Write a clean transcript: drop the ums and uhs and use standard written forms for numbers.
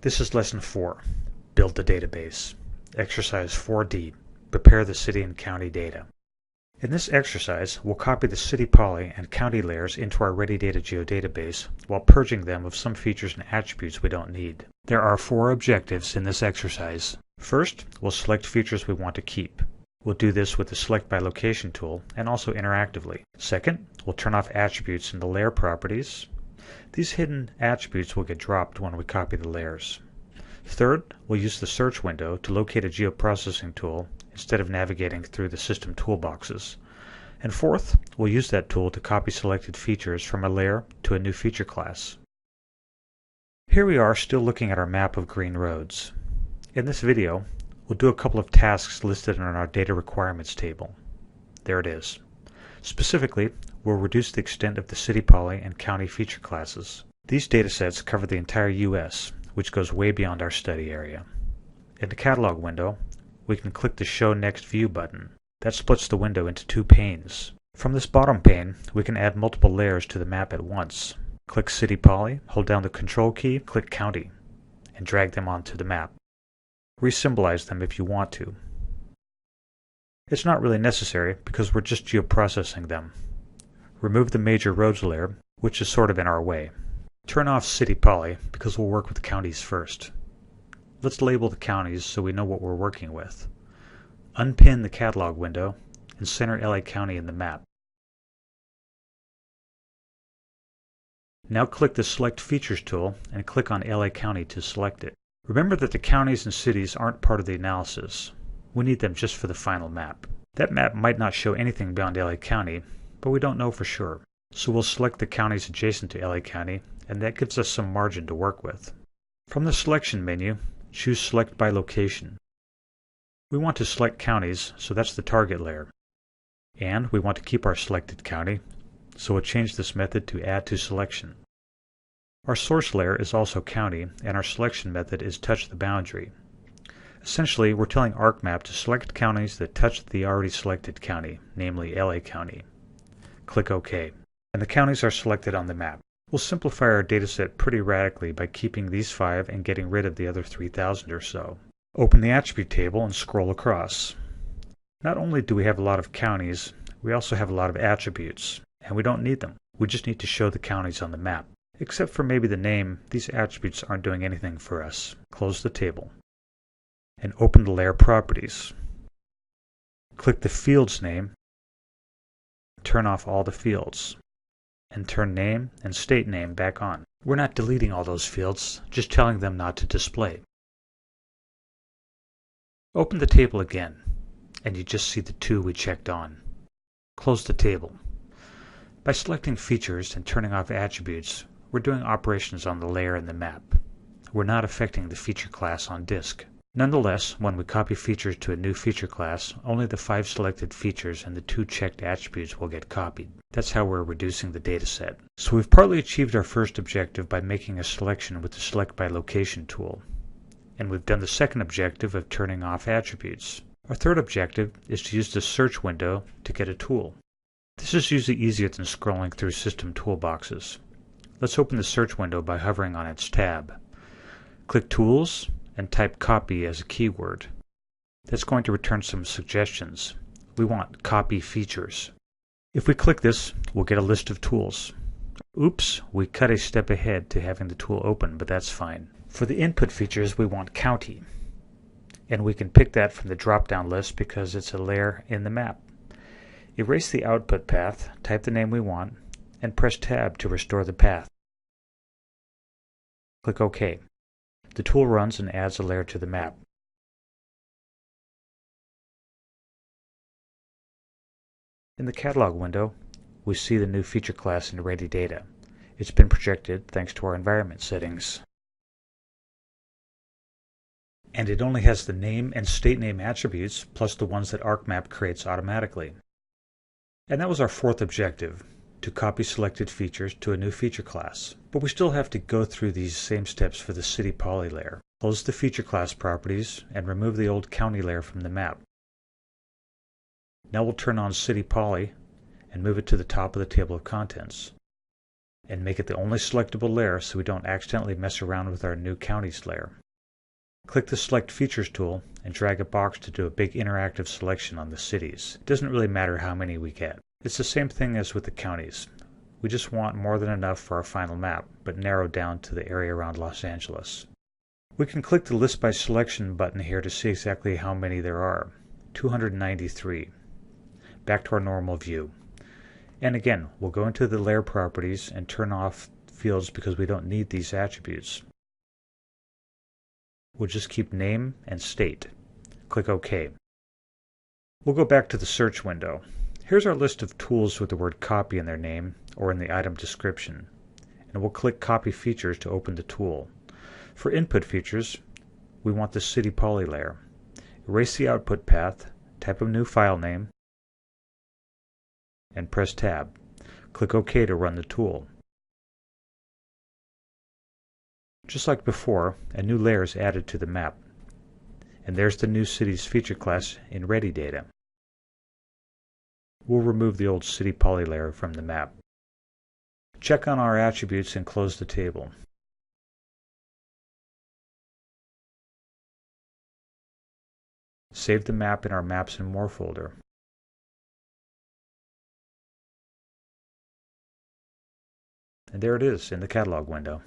This is Lesson 4, Build the Database. Exercise 4D, Prepare the city and county data. In this exercise, we'll copy the city poly and county layers into our Ready Data geodatabase while purging them of some features and attributes we don't need. There are 4 objectives in this exercise. First, we'll select features we want to keep. We'll do this with the Select by Location tool and also interactively. Second, we'll turn off attributes in the layer properties. These hidden attributes will get dropped when we copy the layers. Third, we'll use the search window to locate a geoprocessing tool instead of navigating through the system toolboxes. And fourth, we'll use that tool to copy selected features from a layer to a new feature class. Here we are still looking at our map of green roads. In this video, we'll do a couple of tasks listed in our data requirements table. There it is. Specifically, we'll reduce the extent of the city poly and county feature classes. These datasets cover the entire U.S., which goes way beyond our study area. In the catalog window, we can click the Show Next View button. That splits the window into 2 panes. From this bottom pane, we can add multiple layers to the map at once. Click City Poly, hold down the Control key, click County, and drag them onto the map. Resymbolize them if you want to. It's not really necessary because we're just geoprocessing them. Remove the Major Roads layer, which is sort of in our way. Turn off City Poly because we'll work with counties first. Let's label the counties so we know what we're working with. Unpin the catalog window and center LA County in the map. Now click the Select Features tool and click on LA County to select it. Remember that the counties and cities aren't part of the analysis. We need them just for the final map. That map might not show anything beyond LA County, but we don't know for sure. So we'll select the counties adjacent to LA County, and that gives us some margin to work with. From the selection menu, choose Select by Location. We want to select counties, so that's the target layer. And we want to keep our selected county, so we'll change this method to Add to Selection. Our source layer is also county, and our selection method is Touch the Boundary. Essentially, we're telling ArcMap to select counties that touch the already selected county, namely LA County. Click OK, and the counties are selected on the map. We'll simplify our dataset pretty radically by keeping these 5 and getting rid of the other 3,000 or so. Open the attribute table and scroll across. Not only do we have a lot of counties, we also have a lot of attributes, and we don't need them. We just need to show the counties on the map. Except for maybe the name, these attributes aren't doing anything for us. Close the table and open the layer properties. Click the field's name, turn off all the fields, and turn name and state name back on. We're not deleting all those fields, just telling them not to display. Open the table again, and you just see the 2 we checked on. Close the table. By selecting features and turning off attributes, we're doing operations on the layer in the map. We're not affecting the feature class on disk. Nonetheless, when we copy features to a new feature class, only the 5 selected features and the 2 checked attributes will get copied. That's how we're reducing the dataset. So we've partly achieved our first objective by making a selection with the Select by Location tool. And we've done the second objective of turning off attributes. Our third objective is to use the search window to get a tool. This is usually easier than scrolling through system toolboxes. Let's open the search window by hovering on its tab. Click Tools and type Copy as a keyword. That's going to return some suggestions. We want Copy Features. If we click this, we'll get a list of tools. Oops, we cut a step ahead to having the tool open, but that's fine. For the input features, we want County. And we can pick that from the drop-down list because it's a layer in the map. Erase the output path, type the name we want, and press Tab to restore the path. Click OK. The tool runs and adds a layer to the map. In the catalog window, we see the new feature class in Ready Data. It's been projected thanks to our environment settings. And it only has the name and state name attributes plus the ones that ArcMap creates automatically. And that was our 4th objective, to copy selected features to a new feature class. But we still have to go through these same steps for the city poly layer. Close the feature class properties and remove the old county layer from the map. Now we'll turn on city poly and move it to the top of the table of contents. and make it the only selectable layer so we don't accidentally mess around with our new counties layer. Click the Select Features tool and drag a box to do a big interactive selection on the cities. It doesn't really matter how many we get. It's the same thing as with the counties. We just want more than enough for our final map, but narrowed down to the area around Los Angeles. We can click the List by Selection button here to see exactly how many there are. 293. Back to our normal view. And again, we'll go into the layer properties and turn off fields because we don't need these attributes. We'll just keep name and state. Click OK. We'll go back to the search window. Here's our list of tools with the word copy in their name or in the item description. And we'll click Copy Features to open the tool. For input features, we want the City Poly layer. Erase the output path, type a new file name, and press Tab. Click OK to run the tool. Just like before, a new layer is added to the map. And there's the new city's feature class in Ready Data. We'll remove the old City Poly layer from the map. Check on our attributes and close the table. Save the map in our Maps and More folder. And there it is in the catalog window.